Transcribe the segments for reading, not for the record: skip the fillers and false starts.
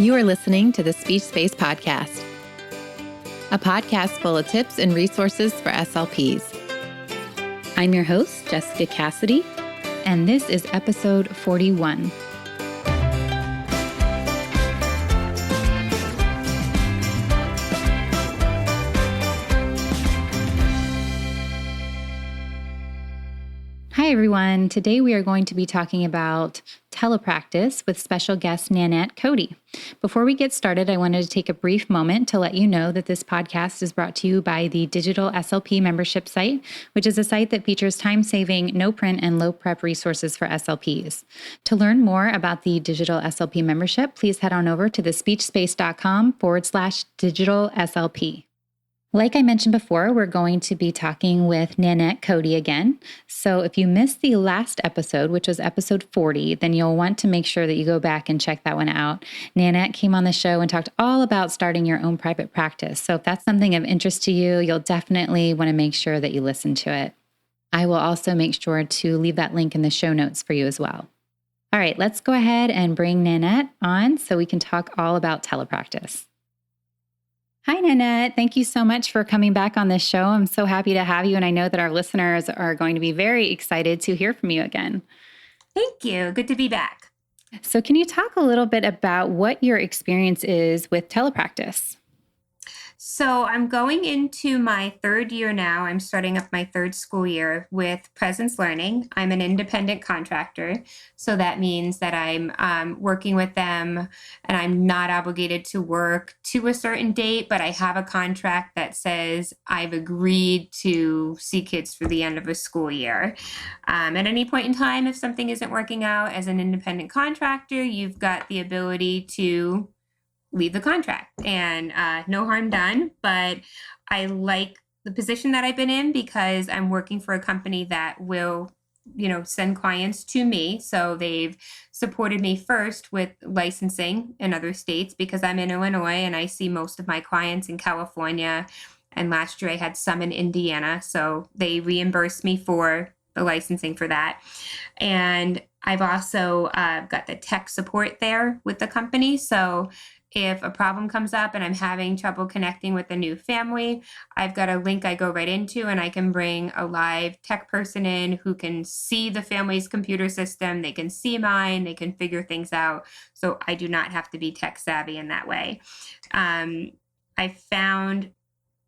You are listening to the Speech Space Podcast, a podcast full of tips and resources for SLPs. I'm your host, Jessica Cassidy, and this is episode 41. Hi, everyone. Today we are going to be talking about Telepractice with special guest Nanette Cote. Before we get started, I wanted to take a brief moment to let you know that this podcast is brought to you by the Digital SLP membership site, which is a site that features time-saving, no-print, and low-prep resources for SLPs. To learn more about the Digital SLP membership, please head on over to thespeechspace.com/digital SLP. Like I mentioned before, we're going to be talking with Nanette Cote again. So if you missed the last episode, which was episode 40, then you'll want to make sure that you go back and check that one out. Nanette came on the show and talked all about starting your own private practice. So if that's something of interest to you, you'll definitely want to make sure that you listen to it. I will also make sure to leave that link in the show notes for you as well. All right, let's go ahead and bring Nanette on so we can talk all about telepractice. Hi, Nanette. Thank you so much for coming back on this show. I'm so happy to have you, and I know that our listeners are going to be very excited to hear from you again. Thank you. Good to be back. So can you talk a little bit about what your experience is with telepractice? So I'm going into my third year now. I'm starting up my third school year with Presence Learning. I'm an independent contractor. So that means that I'm working with them and I'm not obligated to work to a certain date, but I have a contract that says I've agreed to see kids through the end of a school year. At any point in time, if something isn't working out as an independent contractor, you've got the ability to leave the contract and no harm done. But I like the position that I've been in because I'm working for a company that will, send clients to me. So they've supported me first with licensing in other states because I'm in Illinois and I see most of my clients in California. And last year I had some in Indiana. So they reimbursed me for the licensing for that. And I've also got the tech support there with the company. So if a problem comes up and I'm having trouble connecting with a new family, I've got a link I go right into and I can bring a live tech person in who can see the family's computer system. They can see mine, they can figure things out. So I do not have to be tech savvy in that way. I found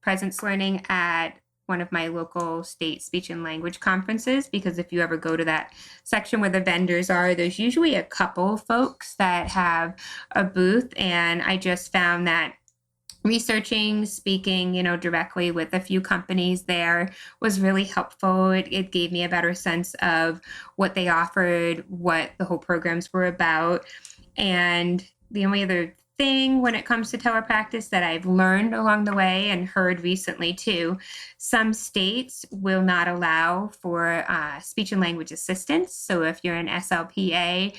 Presence Learning at one of my local state speech and language conferences, because if you ever go to that section where the vendors are, there's usually a couple folks that have a booth. And I just found that researching, speaking, directly with a few companies there was really helpful. It gave me a better sense of what they offered, what the whole programs were about. And the only other thing when it comes to telepractice that I've learned along the way and heard recently too, some states will not allow for speech and language assistance. So if you're an SLPA,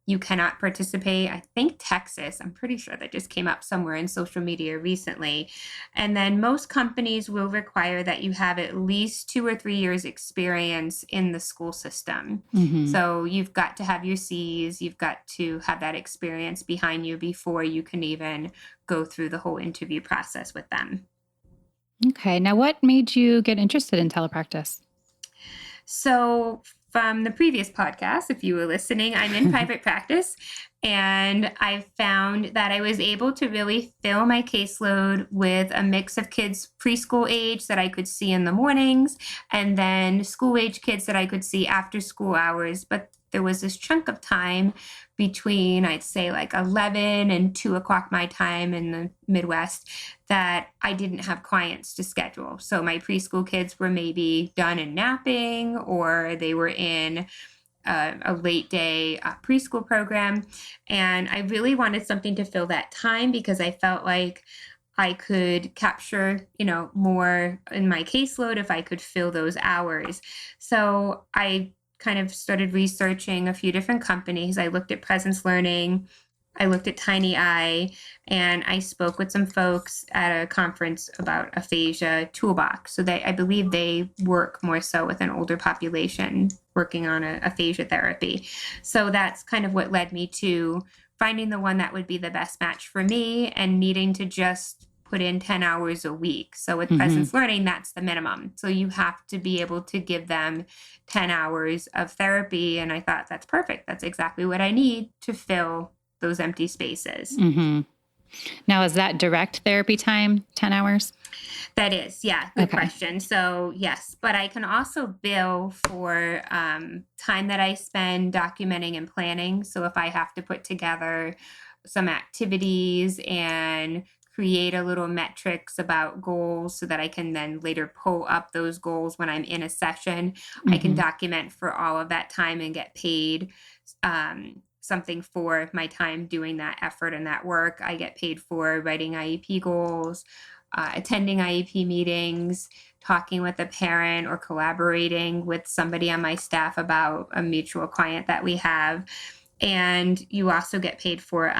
you cannot participate. I think Texas, I'm pretty sure that just came up somewhere in social media recently. And then most companies will require that you have at least 2 or 3 years experience in the school system. Mm-hmm. So you've got to have your C's, you've got to have that experience behind you before you can even go through the whole interview process with them. Okay. Now, what made you get interested in telepractice? So from the previous podcast, if you were listening, I'm in private practice, and I found that I was able to really fill my caseload with a mix of kids preschool age that I could see in the mornings, and then school age kids that I could see after school hours. But there was this chunk of time between, I'd say, like 11 and 2 o'clock my time in the Midwest that I didn't have clients to schedule. So my preschool kids were maybe done and napping, or they were in a late day preschool program. And I really wanted something to fill that time because I felt like I could capture, more in my caseload if I could fill those hours. So I kind of started researching a few different companies. I looked at Presence Learning, I looked at Tiny Eye, and I spoke with some folks at a conference about aphasia toolbox. So I believe they work more so with an older population working on aphasia therapy. So that's kind of what led me to finding the one that would be the best match for me and needing to just put in 10 hours a week. So with presence learning, that's the minimum. So you have to be able to give them 10 hours of therapy. And I thought that's perfect. That's exactly what I need to fill those empty spaces. Now, is that direct therapy time, 10 hours? That is, yeah, good question. So yes, but I can also bill for time that I spend documenting and planning. So if I have to put together some activities and create a little metrics about goals so that I can then later pull up those goals when I'm in a session, I can document for all of that time and get paid something for my time doing that effort and that work. I get paid for writing IEP goals, attending IEP meetings, talking with a parent, or collaborating with somebody on my staff about a mutual client that we have. And you also get paid for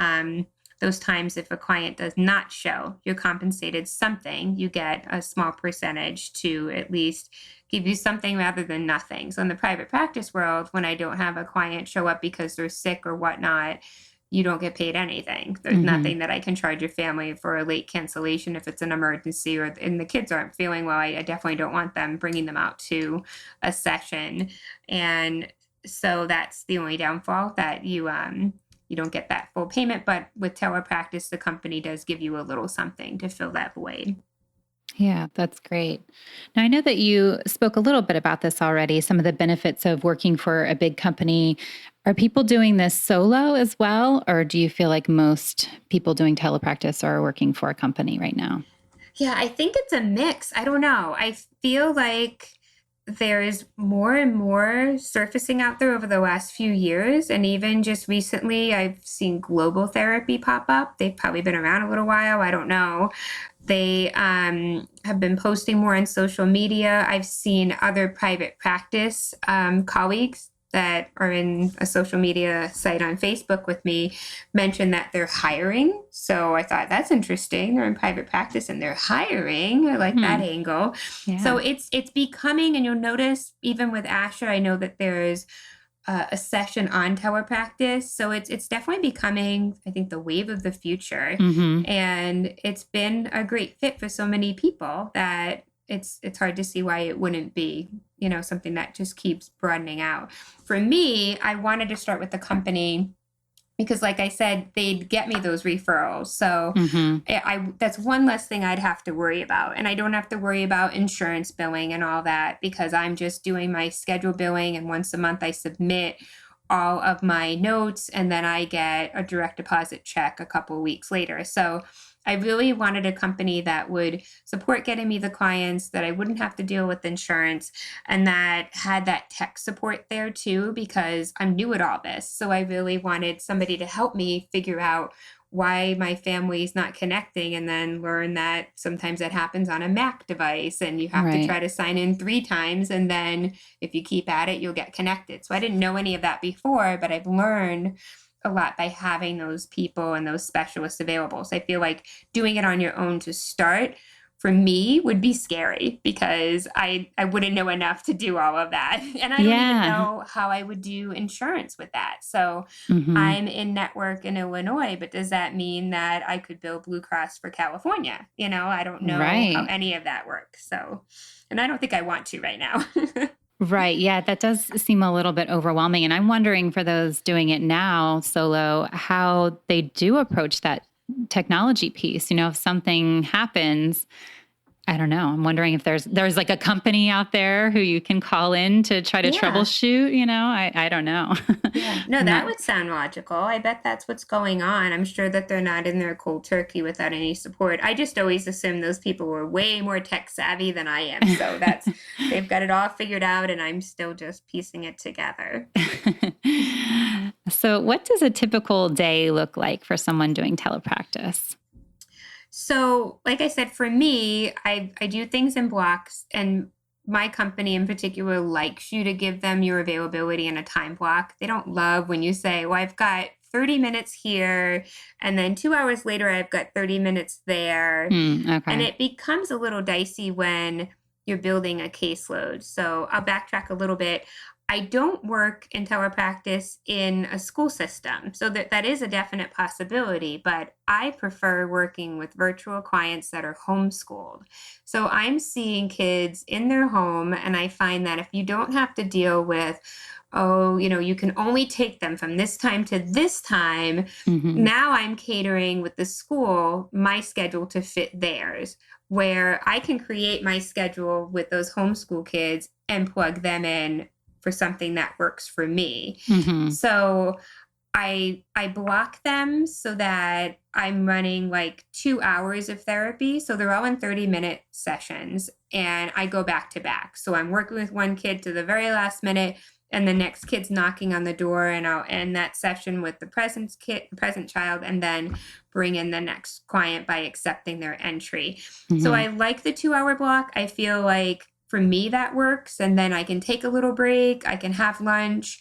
those times if a client does not show. You're compensated something. You get a small percentage to at least give you something rather than nothing. So in the private practice world, when I don't have a client show up because they're sick or whatnot, you don't get paid anything. There's nothing that I can charge your family for a late cancellation if it's an emergency or and the kids aren't feeling well. I definitely don't want them bringing them out to a session. And so that's the only downfall, that you don't get that full payment. But with Telepractice, the company does give you a little something to fill that void. Yeah, that's great. Now, I know that you spoke a little bit about this already, some of the benefits of working for a big company. Are people doing this solo as well? Or do you feel like most people doing telepractice are working for a company right now? Yeah, I think it's a mix. I don't know. I feel like there is more and more surfacing out there over the last few years. And even just recently, I've seen global therapy pop up. They've probably been around a little while. I don't know. They have been posting more on social media. I've seen other private practice colleagues that are in a social media site on Facebook with me mention that they're hiring. So I thought that's interesting. They're in private practice and they're hiring. I like that angle. Yeah. So it's becoming, and you'll notice even with Asha, I know that there's a session on telepractice. So it's definitely becoming, I think, the wave of the future. And it's been a great fit for so many people that it's hard to see why it wouldn't be, something that just keeps broadening out. For me, I wanted to start with the company because, like I said, they'd get me those referrals. So that's one less thing I'd have to worry about. And I don't have to worry about insurance billing and all that because I'm just doing my schedule billing. And once a month I submit all of my notes and then I get a direct deposit check a couple of weeks later. So I really wanted a company that would support getting me the clients, that I wouldn't have to deal with insurance, and that had that tech support there too, because I'm new at all this. So I really wanted somebody to help me figure out why my family's not connecting, and then learn that sometimes that happens on a Mac device and you have to try to sign in 3 times. And then if you keep at it, you'll get connected. So I didn't know any of that before, but I've learned a lot by having those people and those specialists available. So I feel like doing it on your own to start for me would be scary because I wouldn't know enough to do all of that. And I don't even know how I would do insurance with that. So I'm in network in Illinois, but does that mean that I could bill Blue Cross for California? I don't know how any of that works. So, and I don't think I want to right now. Right. Yeah, that does seem a little bit overwhelming. And I'm wondering for those doing it now solo, how they do approach that technology piece. If something happens, I don't know. I'm wondering if there's like a company out there who you can call in to try to troubleshoot, I don't know. Yeah. No, that would sound logical. I bet that's what's going on. I'm sure that they're not in there cold turkey without any support. I just always assumed those people were way more tech savvy than I am. So they've got it all figured out and I'm still just piecing it together. So what does a typical day look like for someone doing telepractice? So, like I said, for me, I do things in blocks, and my company in particular likes you to give them your availability in a time block. They don't love when you say, well, I've got 30 minutes here, and then 2 hours later, I've got 30 minutes there. And it becomes a little dicey when you're building a caseload. So I'll backtrack a little bit. I don't work in telepractice in a school system, so that is a definite possibility, but I prefer working with virtual clients that are homeschooled. So I'm seeing kids in their home, and I find that if you don't have to deal with, oh, you can only take them from this time to this time, Mm-hmm. now I'm catering with the school my schedule to fit theirs, where I can create my schedule with those homeschool kids and plug them in for something that works for me. Mm-hmm. So I block them so that I'm running like 2 hours of therapy. So they're all in 30-minute sessions, and I go back to back. So I'm working with one kid to the very last minute, and the next kid's knocking on the door, and I'll end that session with the present child, and then bring in the next client by accepting their entry. Mm-hmm. So I like the 2 hour block. I feel like for me that works, and then I can take a little break. I can have lunch.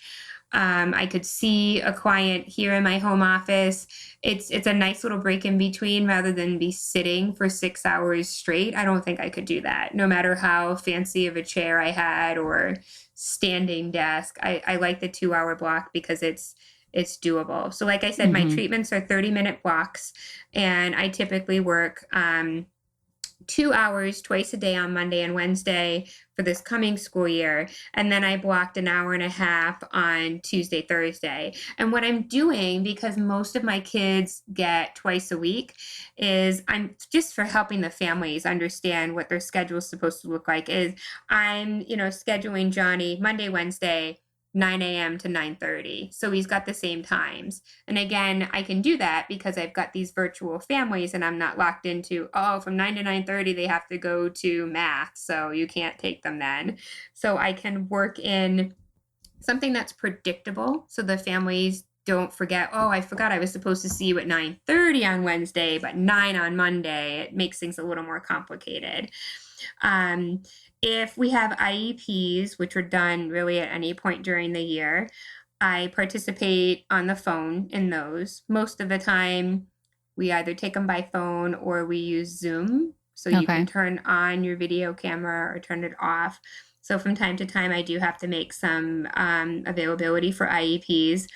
I could see a client here in my home office. It's a nice little break in between rather than be sitting for 6 hours straight. I don't think I could do that, no matter how fancy of a chair I had or standing desk. I like the 2 hour block because it's doable. So like I said, my treatments are 30-minute blocks, and I typically work 2 hours twice a day on Monday and Wednesday for this coming school year. And then I blocked an hour and a half on Tuesday, Thursday. And what I'm doing, because most of my kids get twice a week, is I'm just for helping the families understand what their schedule is supposed to look like, is I'm, scheduling Johnny Monday, Wednesday, 9 a.m. to 9:30. So he's got the same times. And again, I can do that because I've got these virtual families, and I'm not locked into, from 9 to 9:30, they have to go to math, so you can't take them then. So I can work in something that's predictable so the families don't forget, I forgot I was supposed to see you at 9:30 on Wednesday, but 9 on Monday. It makes things a little more complicated. If we have IEPs, which are done really at any point during the year, I participate on the phone in those. Most of the time, we either take them by phone or we use Zoom. So you can turn on your video camera or turn it off. So from time to time, I do have to make some availability for IEPs.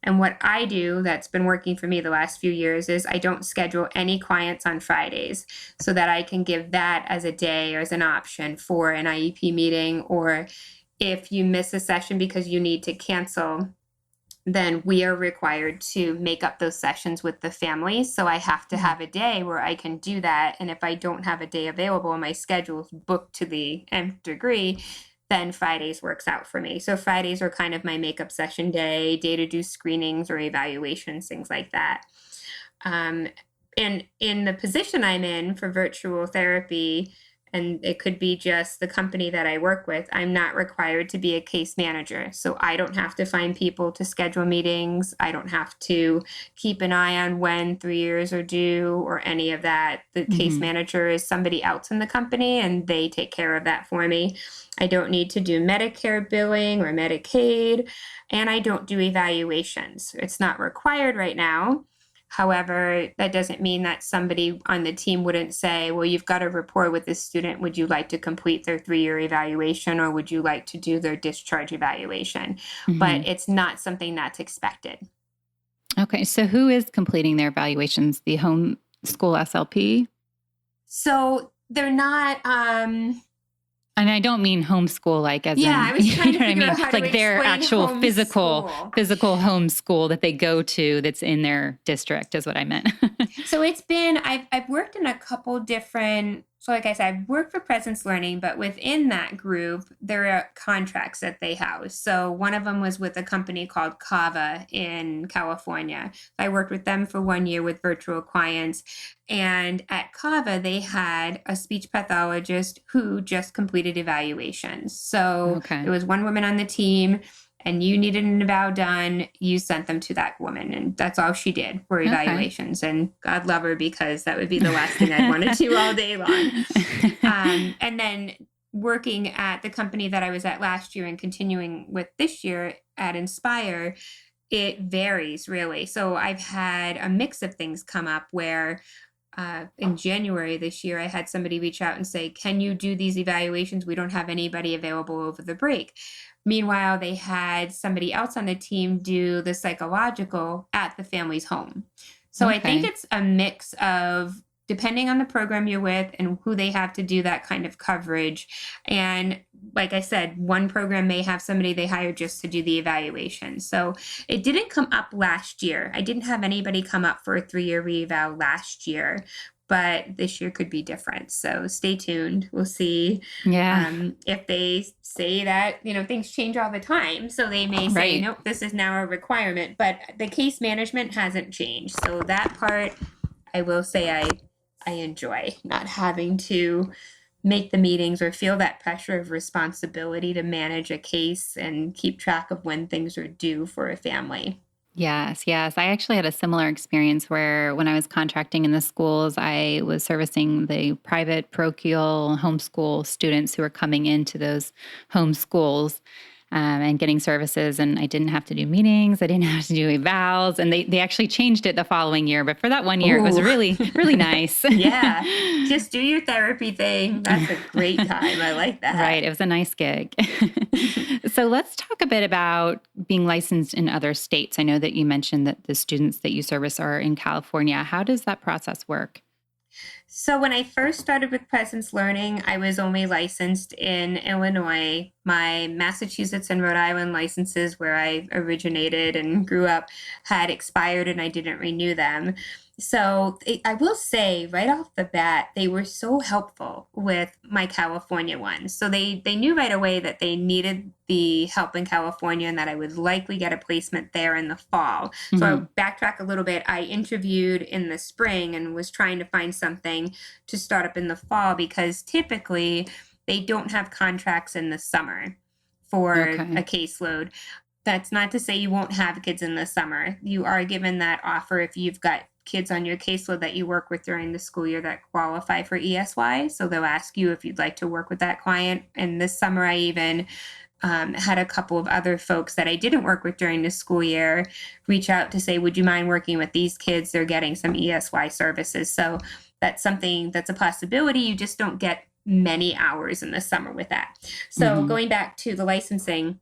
And what I do that's been working for me the last few years is I don't schedule any clients on Fridays, so that I can give that as a day or as an option for an IEP meeting. Or if you miss a session because you need to cancel, then we are required to make up those sessions with the family. So I have to have a day where I can do that. And if I don't have a day available and my schedule is booked to the nth degree, then Fridays works out for me. So Fridays are kind of my makeup session day to do screenings or evaluations, things like that. And in the position I'm in for virtual therapy, and it could be just the company that I work with, I'm not required to be a case manager. So I don't have to find people to schedule meetings. I don't have to keep an eye on when 3 years are due or any of that. The case manager is somebody else in the company, and they take care of that for me. I don't need to do Medicare billing or Medicaid, and I don't do evaluations. It's not required right now. However, that doesn't mean that somebody on the team wouldn't say, well, you've got a rapport with this student. Would you like to complete their 3-year evaluation, or would you like to do their discharge evaluation? But it's not something that's expected. Okay. So who is completing their evaluations? The home school SLP? So they're not... And I don't mean homeschool like as I was trying to figure out how like to their actual explain physical homeschool. homeschool that they go to that's in their district is what I meant. So it's been, I've worked in a couple different, so like I said, I've worked for Presence Learning, but within that group, there are contracts that they house. So one of them was with a company called Kava in California. I worked with them for 1 year with virtual clients. And at Kava, they had a speech pathologist who just completed evaluations. So there was one woman on the team, and you needed an eval done, you sent them to that woman. And that's all she did were evaluations. And God love her, because that would be the last thing I'd want to do all day long. And then working at the company that I was at last year and continuing with this year at Inspire, it varies really. So I've had a mix of things come up where in January this year, I had somebody reach out and say, can you do these evaluations? We don't have anybody available over the break. Meanwhile, they had somebody else on the team do the psychological at the family's home. So I think Okay. it's a mix of depending on the program you're with and who they have to do that kind of coverage. And like I said, one program may have somebody they hire just to do the evaluation. So it didn't come up last year. I didn't have anybody come up for a 3-year reeval last year, but this year could be different. So stay tuned. We'll see Yeah. if they say that, things change all the time. So they may say, Right. nope, this is now a requirement, but the case management hasn't changed. So that part, I will say I enjoy not having to make the meetings or feel that pressure of responsibility to manage a case and keep track of when things are due for a family. Yes, yes. I actually had a similar experience where when I was contracting in the schools, I was servicing the private parochial homeschool students who were coming into those homeschools and getting services. And I didn't have to do meetings. I didn't have to do evals. And they actually changed it the following year. But for that one year, it was Ooh. really, really nice. Yeah. Just do your therapy thing. That's a great time. I like that. Right. It was a nice gig. So let's talk a bit about being licensed in other states. I know that you mentioned that the students that you service are in California. How does that process work? So when I first started with Presence Learning, I was only licensed in Illinois. My Massachusetts and Rhode Island licenses, where I originated and grew up, had expired and I didn't renew them. So I will say right off the bat, they were so helpful with my California one. So they knew right away that they needed the help in California and that I would likely get a placement there in the fall. So Mhm. I'll backtrack a little bit. I interviewed in the spring and was trying to find something to start up in the fall because typically they don't have contracts in the summer for Okay. a caseload. That's not to say you won't have kids in the summer. You are given that offer if you've got kids on your caseload that you work with during the school year that qualify for ESY. So they'll ask you if you'd like to work with that client. And this summer, I even had a couple of other folks that I didn't work with during the school year reach out to say, would you mind working with these kids? They're getting some ESY services. So that's something that's a possibility. You just don't get many hours in the summer with that. So Mhm. going back to the licensing,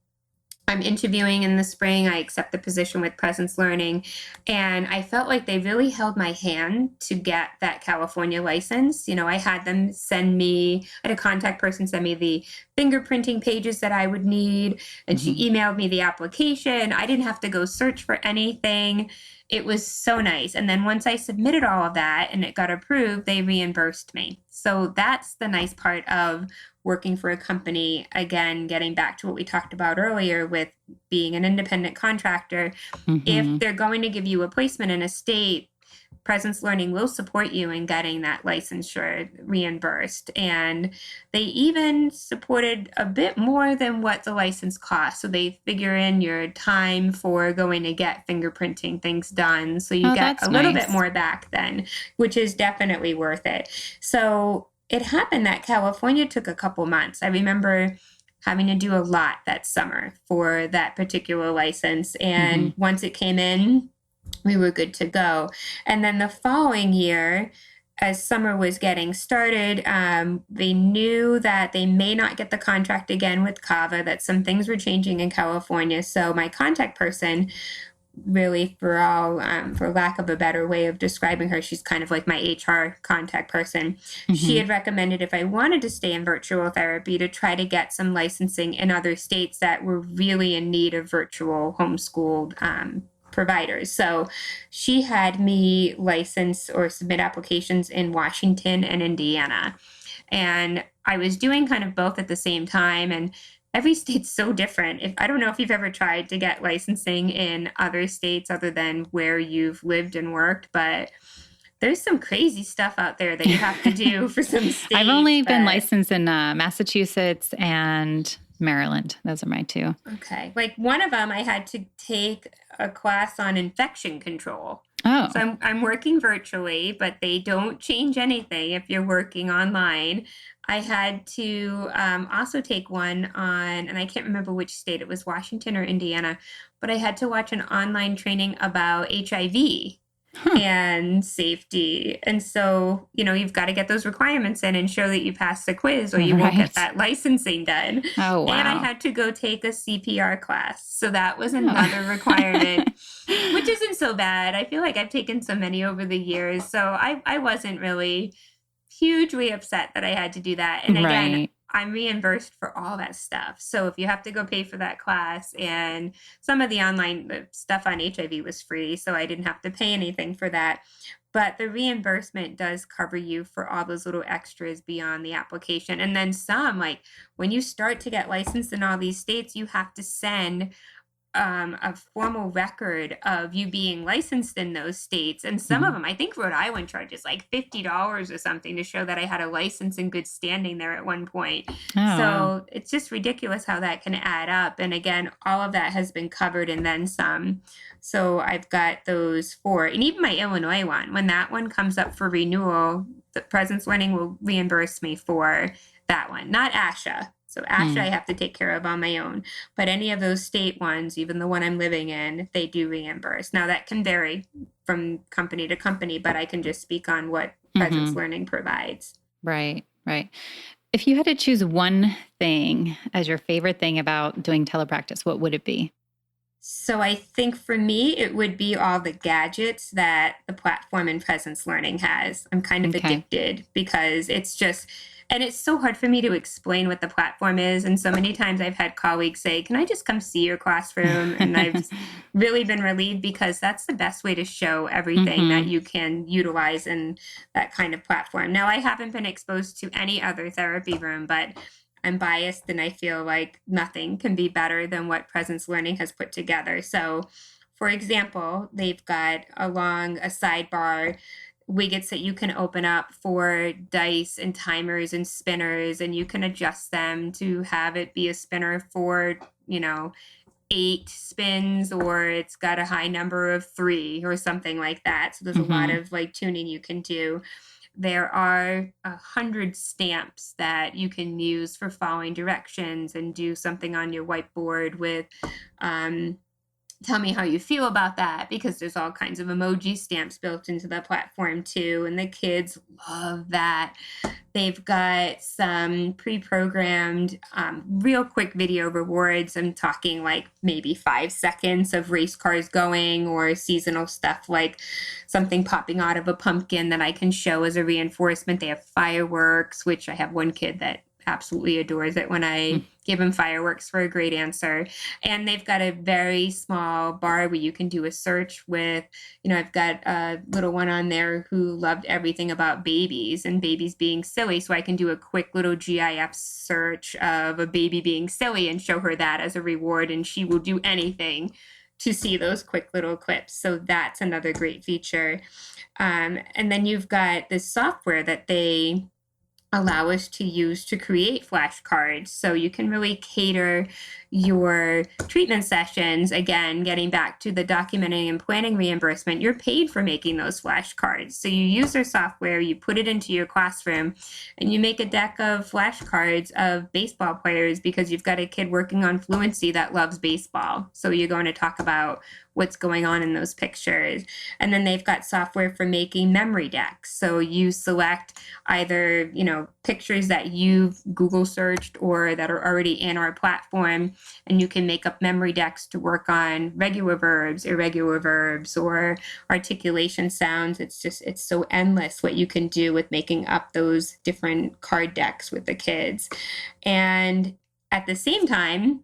I'm interviewing in the spring. I accept the position with Presence Learning. And I felt like they really held my hand to get that California license. I had them I had a contact person send me the fingerprinting pages that I would need. And she Mhm. emailed me the application. I didn't have to go search for anything. It was so nice. And then once I submitted all of that and it got approved, they reimbursed me. So that's the nice part of working for a company, again, getting back to what we talked about earlier with being an independent contractor. If Mhm. they're going to give you a placement in a state, Presence Learning will support you in getting that licensure reimbursed. And they even supported a bit more than what the license costs. So they figure in your time for going to get fingerprinting things done. So you Oh, get that's a little bit nice. more back then, which is definitely worth it. So it happened that California took a couple months. I remember having to do a lot that summer for that particular license. And Mhm. once it came in, we were good to go. And then the following year, as summer was getting started, they knew that they may not get the contract again with Kava, that some things were changing in California. So my contact person, really for lack of a better way of describing her, she's kind of like my HR contact person. She Mhm. had recommended if I wanted to stay in virtual therapy to try to get some licensing in other states that were really in need of virtual homeschooled providers. So she had me license or submit applications in Washington and Indiana. And I was doing kind of both at the same time. And every state's so different. If I don't know if you've ever tried to get licensing in other states other than where you've lived and worked, but there's some crazy stuff out there that you have to do for some I've states. only been But licensed in Massachusetts and Maryland. Those are my two. okay, like one of them, I had to take a class on infection control. So Oh, I'm working virtually, but they don't change anything if you're working online. I had to also take one on, and I can't remember which state it was, Washington or Indiana, but I had to watch an online training about HIV. Huh. and safety. And so, you've got to get those requirements in and show that you passed the quiz or you won't get Right. that licensing done. Oh, And I wow. had to go take a CPR class. So that was another requirement, Oh. which isn't so bad. I feel like I've taken so many over the years. So I wasn't really hugely upset that I had to do that. And again, Right. I'm reimbursed for all that stuff. So if you have to go pay for that class, and some of the online stuff on HIV was free, so I didn't have to pay anything for that. But the reimbursement does cover you for all those little extras beyond the application. And then some, like when you start to get licensed in all these states, you have to send a formal record of you being licensed in those states. And some of Mhm. them, I think Rhode Island charges like $50 or something to show that I had a license in good standing there at one point. Oh, wow. So it's just ridiculous how that can add up. And again, all of that has been covered and then some. So I've got those four. And even my Illinois one, when that one comes up for renewal, the Presence Learning will reimburse me for that one, not ASHA. So ASHA I Mm. have to take care of on my own. But any of those state ones, even the one I'm living in, they do reimburse. Now that can vary from company to company, but I can just speak on what Presence Mhm. Learning provides. Right, right. If you had to choose one thing as your favorite thing about doing telepractice, what would it be? So I think for me, it would be all the gadgets that the platform in Presence Learning has. I'm kind of Okay. addicted because it's just, and it's so hard for me to explain what the platform is. And so many times I've had colleagues say, "Can I just come see your classroom?" And I've really been relieved because that's the best way to show everything that Mhm. you can utilize in that kind of platform. Now, I haven't been exposed to any other therapy room, but I'm biased and I feel like nothing can be better than what Presence Learning has put together. So, for example, they've got along a sidebar widgets that you can open up for dice and timers and spinners, and you can adjust them to have it be a spinner for, you know, 8 spins, or it's got a high number of 3 or something like that. So there's a lot Mhm. of like tuning you can do. There are 100 stamps that you can use for following directions and do something on your whiteboard with. um, Tell me how you feel about that, because there's all kinds of emoji stamps built into the platform too, and the kids love that. They've got some pre-programmed real quick video rewards. I'm talking like maybe 5 seconds of race cars going, or seasonal stuff like something popping out of a pumpkin that I can show as a reinforcement. They have fireworks, which I have one kid that absolutely adores it when I Mm. give him fireworks for a great answer. And they've got a very small bar where you can do a search with, I've got a little one on there who loved everything about babies and babies being silly. So I can do a quick little GIF search of a baby being silly and show her that as a reward. And she will do anything to see those quick little clips. So that's another great feature. And then you've got this software that they allow us to use to create flashcards. So you can really cater your treatment sessions. Again, getting back to the documenting and planning reimbursement, you're paid for making those flashcards. So you use their software, you put it into your classroom, and you make a deck of flashcards of baseball players because you've got a kid working on fluency that loves baseball. So you're going to talk about what's going on in those pictures. And then they've got software for making memory decks. So you select either, pictures that you've Google searched or that are already in our platform, and you can make up memory decks to work on regular verbs, irregular verbs, or articulation sounds. It's so endless what you can do with making up those different card decks with the kids. And at the same time,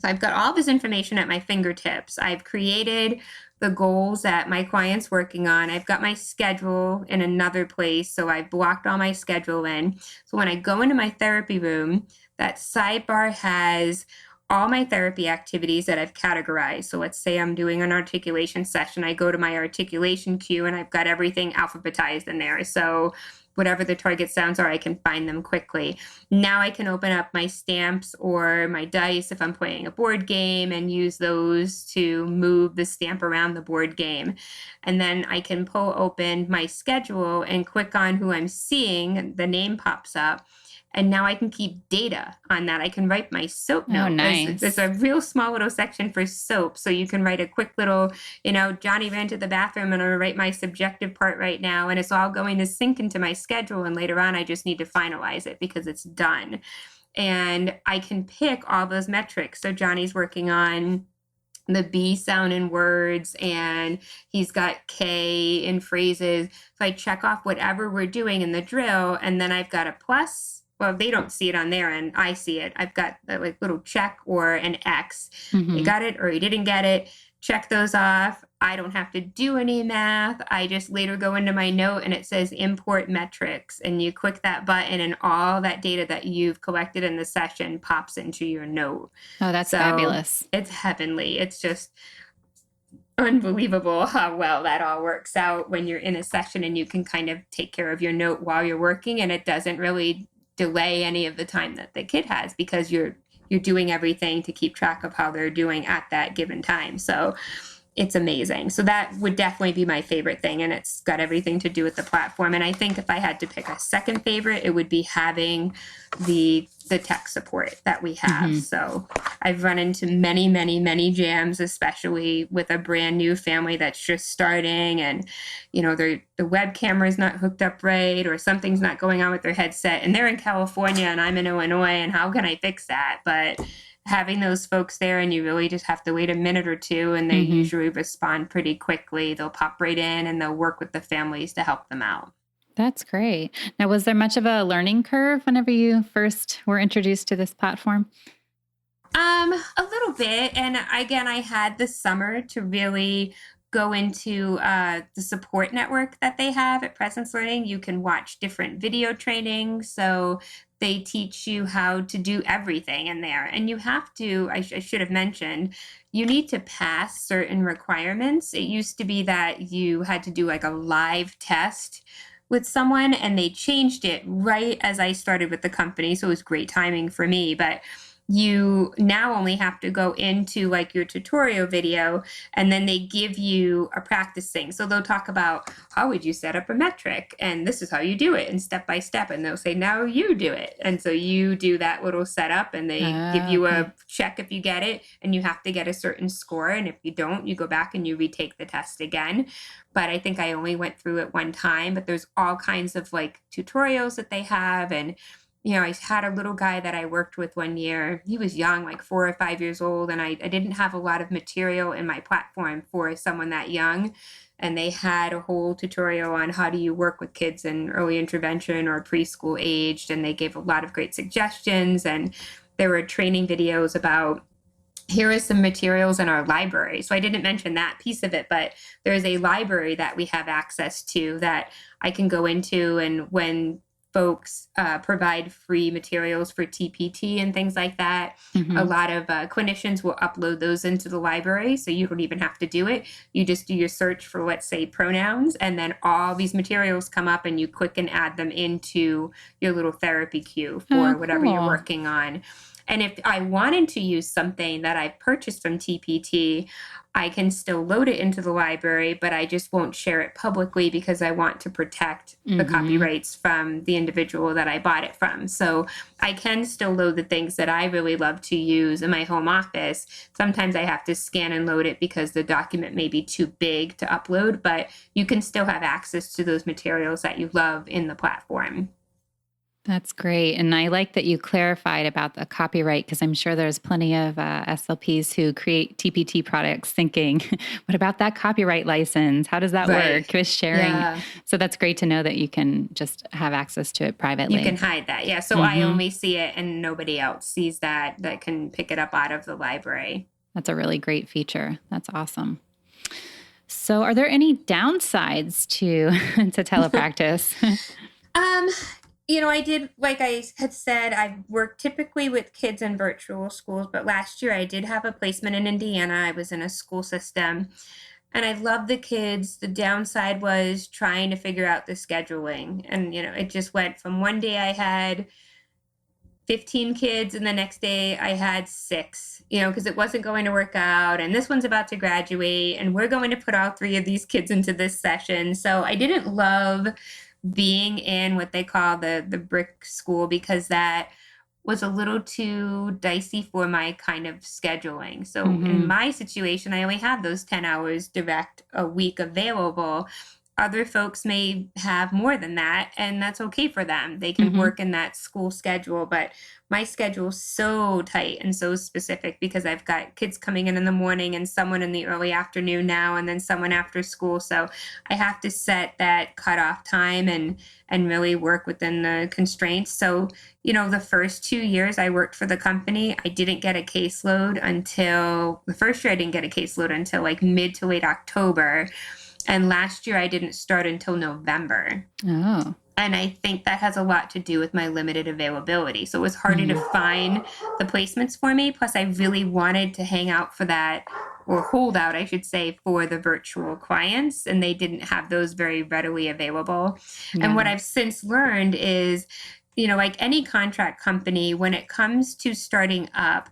so I've got all this information at my fingertips. I've created the goals that my client's working on. I've got my schedule in another place. So I've blocked all my schedule in. So when I go into my therapy room, that sidebar has all my therapy activities that I've categorized. So let's say I'm doing an articulation session. I go to my articulation queue and I've got everything alphabetized in there. So whatever the target sounds are, I can find them quickly. Now I can open up my stamps or my dice if I'm playing a board game and use those to move the stamp around the board game. And then I can pull open my schedule and click on who I'm seeing. The name pops up. And now I can keep data on that. I can write my soap Oh, note. nice. There's a real small little section for soap. So you can write a quick little, Johnny ran to the bathroom and I'm gonna write my subjective part right now. And it's all going to sync into my schedule. And later on, I just need to finalize it because it's done. And I can pick all those metrics. So Johnny's working on the B sound in words and he's got K in phrases. So I check off whatever we're doing in the drill and then I've got a plus. Well, they don't see it on their end. I see it. I've got a little check or an X. You got it or you didn't get it. Check those off. I don't have to do any math. I just later go into my note and it says import metrics and you click that button and all that data that you've collected in the session pops into your note. Oh, that's fabulous. It's heavenly. It's just unbelievable how well that all works out when you're in a session and you can kind of take care of your note while you're working and it doesn't really delay any of the time that the kid has because you're doing everything to keep track of how they're doing at that given time. So it's amazing. So that would definitely be my favorite thing. And it's got everything to do with the platform. And I think if I had to pick a second favorite, it would be having the tech support that we have. So I've run into many, many, many jams, especially with a brand new family that's just starting and, the web camera is not hooked up right or something's not going on with their headset and they're in California and I'm in Illinois and how can I fix that? But having those folks there and you really just have to wait a minute or two and they usually respond pretty quickly. They'll pop right in and they'll work with the families to help them out. That's great. Now, was there much of a learning curve whenever you first were introduced to this platform? A little bit. And again, I had the summer to really go into the support network that they have at Presence Learning. You can watch different video trainings. So they teach you how to do everything in there. And you have to, I should have mentioned, you need to pass certain requirements. It used to be that you had to do like a live test with someone and they changed it right as I started with the company. So it was great timing for me. But you now only have to go into like your tutorial video and then they give you a practice thing. So they'll talk about how would you set up a metric and this is how you do it and step by step. And they'll say, now you do it. And so you do that little setup and they give you a check if you get it and you have to get a certain score. And if you don't, you go back and you retake the test again. But I think I only went through it one time, but there's all kinds of like tutorials that they have. And I had a little guy that I worked with one year. He was young, like 4 or 5 years old, and I didn't have a lot of material in my platform for someone that young. And they had a whole tutorial on how do you work with kids in early intervention or preschool aged, and they gave a lot of great suggestions. And there were training videos about here are some materials in our library. So I didn't mention that piece of it, but there's a library that we have access to that I can go into, and when folks provide free materials for TPT and things like that. A lot of clinicians will upload those into the library, so you don't even have to do it. You just do your search for, let's say, pronouns, and then all these materials come up and you click and add them into your little therapy queue for whatever you're working on. And if I wanted to use something that I've purchased from TPT, I can still load it into the library, but I just won't share it publicly because I want to protect the copyrights from the individual that I bought it from. So I can still load the things that I really love to use in my home office. Sometimes I have to scan and load it because the document may be too big to upload, but you can still have access to those materials that you love in the platform. That's great. And I like that you clarified about the copyright because I'm sure there's plenty of SLPs who create TPT products thinking, what about that copyright license? How does that work with sharing? Yeah. So that's great to know that you can just have access to it privately. You can hide that. Yeah. So I only see it and nobody else sees that can pick it up out of the library. That's a really great feature. That's awesome. So are there any downsides to Telepractice? I did, like I had said, I work typically with kids in virtual schools, but last year I did have a placement in Indiana. I was in a school system and I loved the kids. The downside was trying to figure out the scheduling. And, it just went from one day I had 15 kids and the next day I had 6, because it wasn't going to work out. And this one's about to graduate and we're going to put all 3 of these kids into this session. So I didn't love being in what they call the brick school, because that was a little too dicey for my kind of scheduling. So in Mm-hmm. my situation, I only had those 10 hours direct a week available. Other folks may have more than that, and that's okay for them. They can Mm-hmm. work in that school schedule, but my schedule is so tight and so specific because I've got kids coming in the morning and someone in the early afternoon now, and then someone after school. So I have to set that cutoff time and really work within the constraints. So, the first 2 years I worked for the company, I didn't get a caseload until the first year. I didn't get a caseload until like mid to late October. And last year I didn't start until November. Oh. And I think that has a lot to do with my limited availability. So it was harder to Mm-hmm. find the placements for me. Plus, I really wanted to hang out for that, or hold out, I should say, for the virtual clients. And they didn't have those very readily available. And what Yeah. I've since learned is, like any contract company, when it comes to starting up,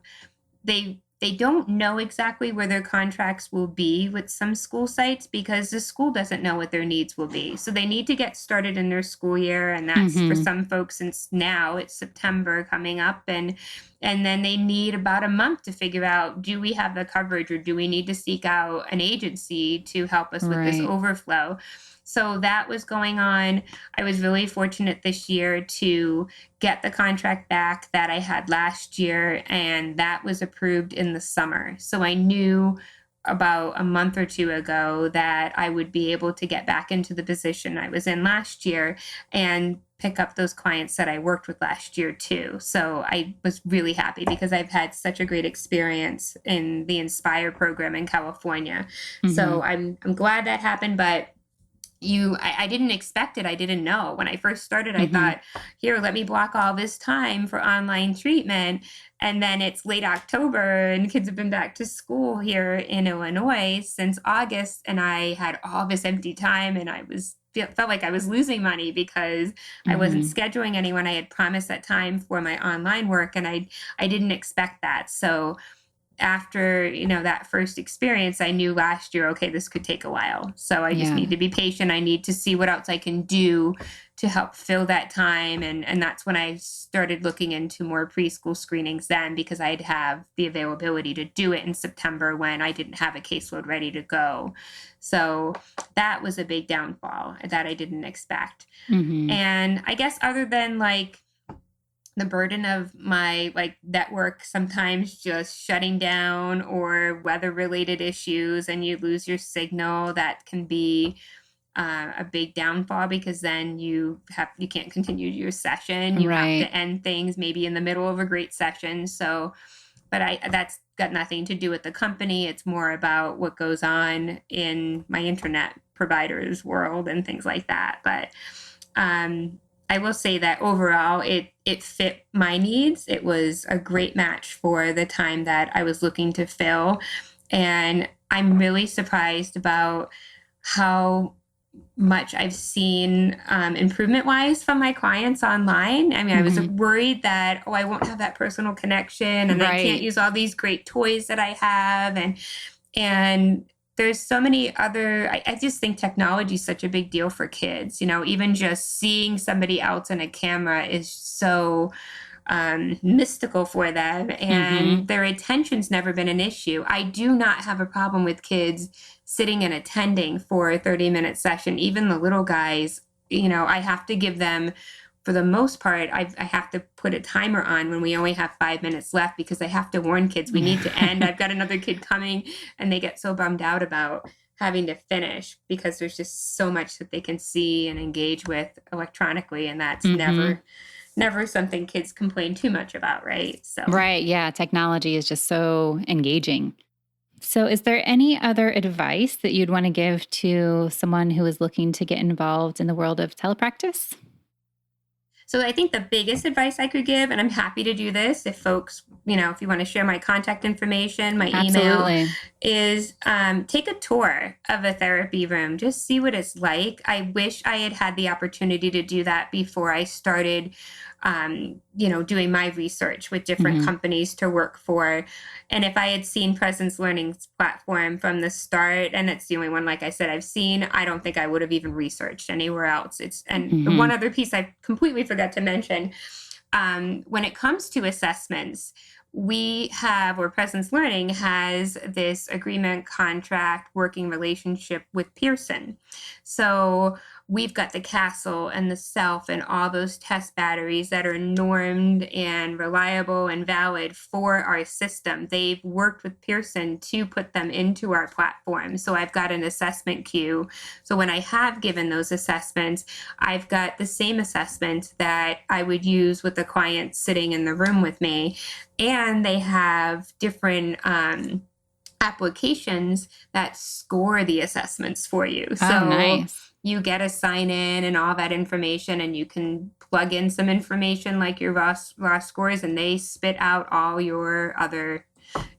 they don't know exactly where their contracts will be with some school sites, because the school doesn't know what their needs will be. So they need to get started in their school year, and that's for Mm-hmm. some folks, since now it's September coming up, and then they need about a month to figure out, do we have the coverage, or do we need to seek out an agency to help us with this Right. overflow? So that was going on. I was really fortunate this year to get the contract back that I had last year, and that was approved in the summer. So I knew about a month or two ago that I would be able to get back into the position I was in last year and pick up those clients that I worked with last year too. So I was really happy because I've had such a great experience in the Inspire program in California. Mm-hmm. So I'm glad that happened, but I didn't expect it. I didn't know. When I first started, I Mm-hmm. thought, here, let me block all this time for online treatment. And then it's late October and kids have been back to school here in Illinois since August. And I had all this empty time, and felt like I was losing money because I wasn't Mm-hmm. scheduling anyone. I had promised that time for my online work, and I didn't expect that. So after that first experience, I knew last year, okay, this could take a while, so I just Yeah. need to be patient. I need to see what else I can do to help fill that time, and that's when I started looking into more preschool screenings then, because I'd have the availability to do it in September when I didn't have a caseload ready to go. So that was a big downfall that I didn't expect. Mm-hmm. And I guess, other than like the burden of my like network sometimes just shutting down, or weather related issues and you lose your signal, that can be a big downfall, because then you can't continue your session. You have Right. to end things maybe in the middle of a great session. So, but that's got nothing to do with the company. It's more about what goes on in my internet provider's world and things like that. But um, I will say that overall, it fit my needs. It was a great match for the time that I was looking to fill, and I'm really surprised about how much I've seen improvement wise from my clients online. I mean, I was Mm-hmm. worried that, oh, I won't have that personal connection, and I can't Right. use all these great toys that I have, and there's so many other, I just think technology is such a big deal for kids. Even just seeing somebody else in a camera is so mystical for them, Mm-hmm. and their attention's never been an issue. I do not have a problem with kids sitting and attending for a 30-minute session. Even the little guys, I have to give them, for the most part, I have to put a timer on when we only have 5 minutes left, because I have to warn kids we need to end. I've got another kid coming, and they get so bummed out about having to finish, because there's just so much that they can see and engage with electronically, and that's Mm-hmm. never something kids complain too much about, right? So Right. Yeah. Technology is just so engaging. So, is there any other advice that you'd want to give to someone who is looking to get involved in the world of telepractice? So I think the biggest advice I could give, and I'm happy to do this if folks, if you want to share my contact information, my email, Absolutely. is take a tour of a therapy room. Just see what it's like. I wish I had had the opportunity to do that before I started doing my research with different companies to work for. And if I had seen Presence Learning's platform from the start, and it's the only one, like I said, I've seen, I don't think I would have even researched anywhere else. And one other piece I completely forgot to mention, when it comes to assessments, Presence Learning has this agreement, contract, working relationship with Pearson. So we've got the Castle and the Self and all those test batteries that are normed and reliable and valid for our system. They've worked with Pearson to put them into our platform. So I've got an assessment queue. So when I have given those assessments, I've got the same assessment that I would use with the client sitting in the room with me. And they have different applications that score the assessments for you. So nice. You get a sign in and all that information, and you can plug in some information like your raw scores, and they spit out all your other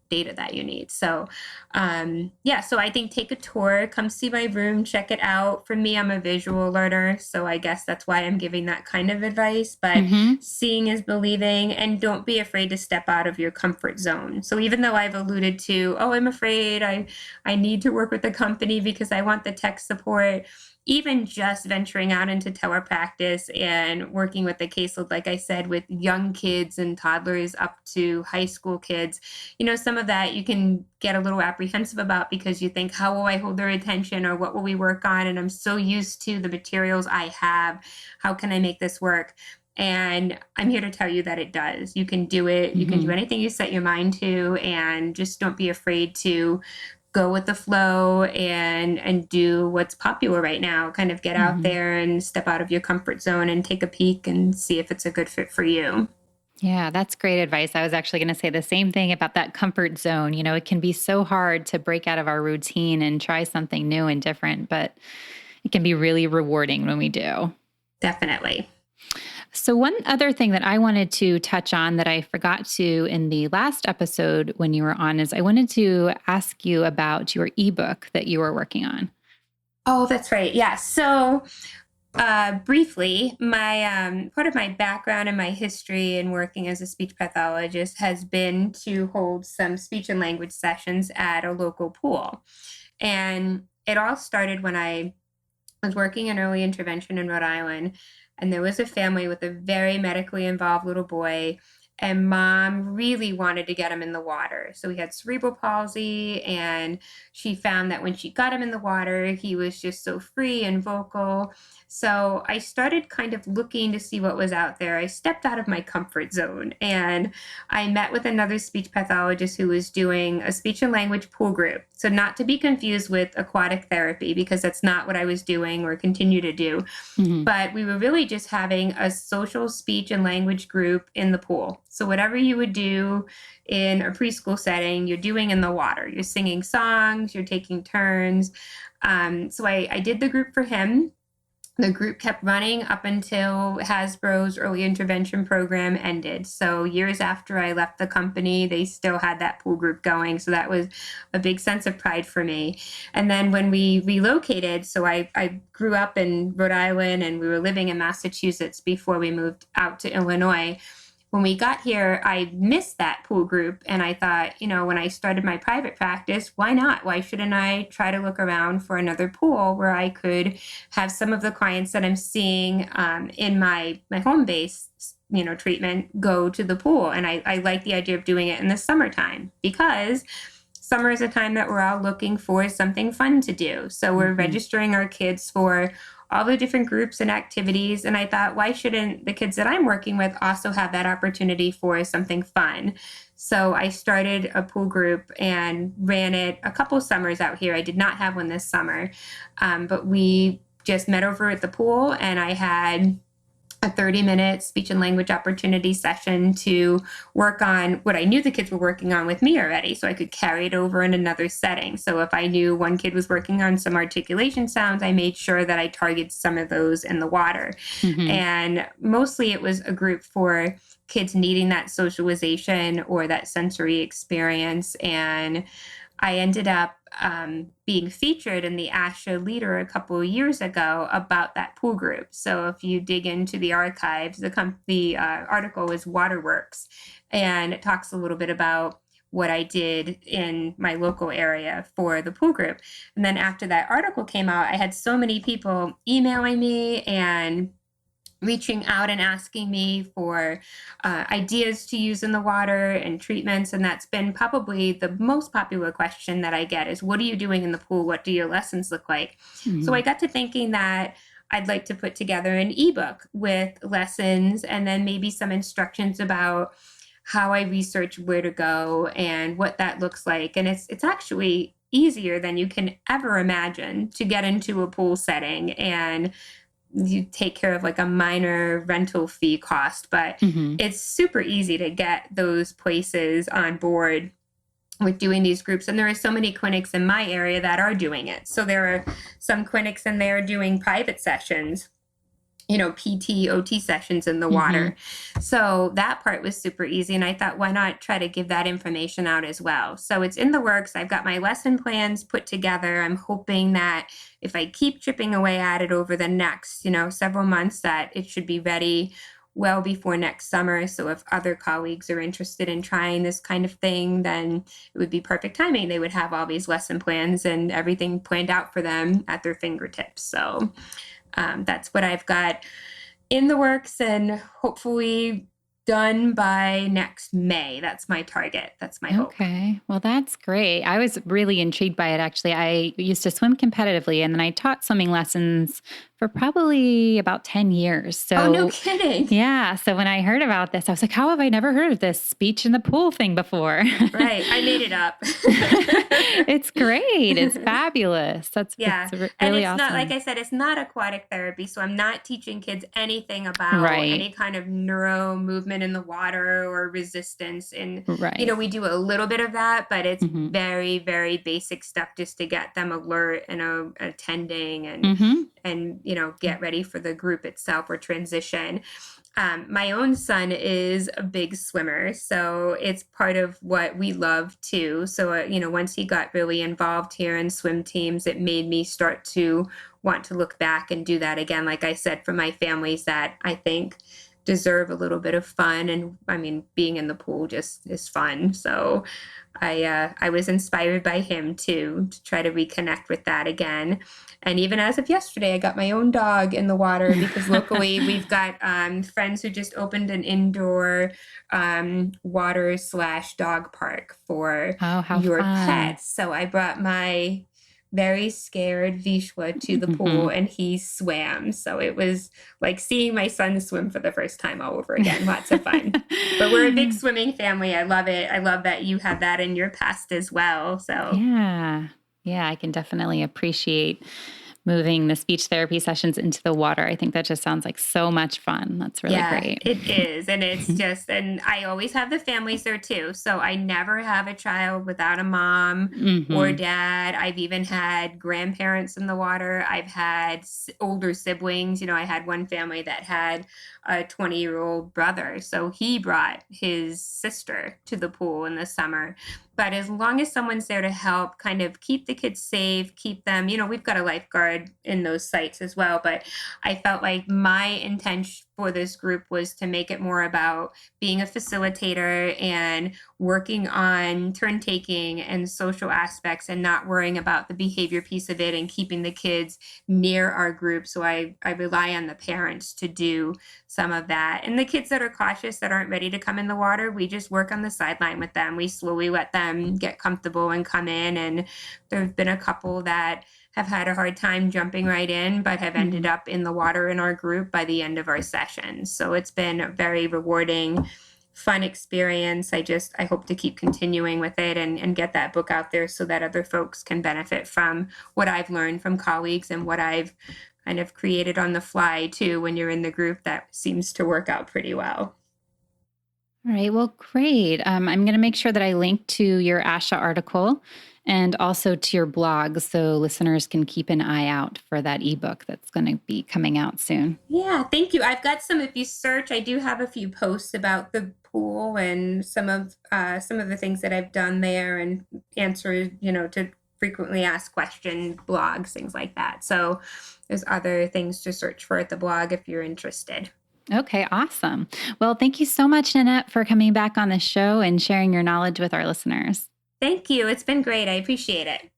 data that you need. So so I think take a tour, come see my room, check it out. For me, I'm a visual learner, so I guess that's why I'm giving that kind of advice. But seeing is believing, and don't be afraid to step out of your comfort zone. So even though I've alluded to, I'm afraid, I need to work with a company because I want the tech support, even just venturing out into telepractice and working with the caseload, like I said, with young kids and toddlers up to high school kids, some of that you can get a little apprehensive about because you think, how will I hold their attention, or what will we work on? And I'm so used to the materials I have. How can I make this work? And I'm here to tell you that it does. You can do it. You can do anything you set your mind to, and just don't be afraid to go with the flow and do what's popular right now. Kind of get out there and step out of your comfort zone and take a peek and see if it's a good fit for you. Yeah, that's great advice. I was actually going to say the same thing about that comfort zone. It can be so hard to break out of our routine and try something new and different, but it can be really rewarding when we do. Definitely. So one other thing that I wanted to touch on that I forgot to in the last episode when you were on is I wanted to ask you about your ebook that you were working on. Oh, that's right. Yeah. So briefly, my part of my background and my history in working as a speech pathologist has been to hold some speech and language sessions at a local pool. And it all started when I was working in early intervention in Rhode Island. And there was a family with a very medically involved little boy, and mom really wanted to get him in the water. So he had cerebral palsy, and she found that when she got him in the water, he was just so free and vocal. So I started kind of looking to see what was out there. I stepped out of my comfort zone, and I met with another speech pathologist who was doing a speech and language pool group. So not to be confused with aquatic therapy, because that's not what I was doing or continue to do. But we were really just having a social speech and language group in the pool. So whatever you would do in a preschool setting, you're doing in the water. You're singing songs, you're taking turns. So I did the group for him. The group kept running up until Hasbro's early intervention program ended. So years after I left the company, they still had that pool group going. So that was a big sense of pride for me. And then when we relocated, so I grew up in Rhode Island, and we were living in Massachusetts before we moved out to Illinois. When we got here, I missed that pool group, and I thought, when I started my private practice, why not? Why shouldn't I try to look around for another pool where I could have some of the clients that I'm seeing in my home-based, treatment go to the pool? And I like the idea of doing it in the summertime, because summer is a time that we're all looking for something fun to do. So we're registering our kids for all the different groups and activities. And I thought, why shouldn't the kids that I'm working with also have that opportunity for something fun? So I started a pool group and ran it a couple summers out here. I did not have one this summer, but we just met over at the pool, and I had a 30-minute speech and language opportunity session to work on what I knew the kids were working on with me already, so I could carry it over in another setting. So if I knew one kid was working on some articulation sounds, I made sure that I targeted some of those in the water. And mostly it was a group for kids needing that socialization or that sensory experience. And I ended up being featured in the ASHA Leader a couple of years ago about that pool group. So if you dig into the archives, the article is Waterworks, and it talks a little bit about what I did in my local area for the pool group. And then after that article came out, I had so many people emailing me and reaching out and asking me for ideas to use in the water and treatments. And that's been probably the most popular question that I get is, what are you doing in the pool? What do your lessons look like? Mm-hmm. So I got to thinking that I'd like to put together an ebook with lessons and then maybe some instructions about how I research where to go and what that looks like. And it's actually easier than you can ever imagine to get into a pool setting, and you take care of like a minor rental fee cost, but it's super easy to get those places on board with doing these groups. And there are so many clinics in my area that are doing it. So there are some clinics in there doing private sessions, PT, OT sessions in the water. So that part was super easy. And I thought, why not try to give that information out as well? So it's in the works. I've got my lesson plans put together. I'm hoping that if I keep chipping away at it over the next, several months, that it should be ready well before next summer. So if other colleagues are interested in trying this kind of thing, then it would be perfect timing. They would have all these lesson plans and everything planned out for them at their fingertips. So that's what I've got in the works and hopefully done by next May. That's my target. That's my hope. Okay. Well, that's great. I was really intrigued by it, actually. I used to swim competitively, and then I taught swimming lessons for probably about 10 years. So, oh, no kidding. Yeah. So when I heard about this, I was like, how have I never heard of this speech in the pool thing before? Right. I made it up. It's great. It's fabulous. That's really and it's awesome. Not, like I said, it's not aquatic therapy. So I'm not teaching kids anything about any kind of neuro movement in the water or resistance. And, we do a little bit of that, but it's very, very basic stuff just to get them alert and attending and get ready for the group itself or transition. My own son is a big swimmer, so it's part of what we love too. So, once he got really involved here in swim teams, it made me start to want to look back and do that again. Like I said, for my families that I think deserve a little bit of fun. And I mean, being in the pool just is fun. So I was inspired by him too, to try to reconnect with that again. And even as of yesterday, I got my own dog in the water because locally we've got friends who just opened an indoor water/dog park for your pets. So I brought my very scared Vishwa to the pool and he swam. So it was like seeing my son swim for the first time all over again. Lots of fun. But we're a big swimming family. I love it. I love that you had that in your past as well. So yeah, I can definitely appreciate moving the speech therapy sessions into the water. I think that just sounds like so much fun. That's really great. It is. And it's just, and I always have the families there too. So I never have a child without a mom or dad. I've even had grandparents in the water. I've had older siblings. I had one family that had a 20-year-old brother. So he brought his sister to the pool in the summer. But as long as someone's there to help kind of keep the kids safe, keep them, we've got a lifeguard in those sites as well. But I felt like my intention for this group was to make it more about being a facilitator and working on turn taking and social aspects and not worrying about the behavior piece of it and keeping the kids near our group. So I rely on the parents to do some of that. And the kids that are cautious, that aren't ready to come in the water, we just work on the sideline with them. We slowly let them get comfortable and come in. And there have been a couple that have had a hard time jumping right in, but have ended up in the water in our group by the end of our sessions. So it's been a very rewarding, fun experience. I hope to keep continuing with it and get that book out there so that other folks can benefit from what I've learned from colleagues and what I've kind of created on the fly too when you're in the group. That seems to work out pretty well. All right. Well, great. I'm going to make sure that I link to your ASHA article and also to your blog so listeners can keep an eye out for that ebook that's going to be coming out soon. Yeah, thank you. I've got some, if you search, I do have a few posts about the pool and some of the things that I've done there and answer, to frequently asked question blogs, things like that. So there's other things to search for at the blog if you're interested. Okay, awesome. Well, thank you so much, Nanette, for coming back on the show and sharing your knowledge with our listeners. Thank you. It's been great. I appreciate it.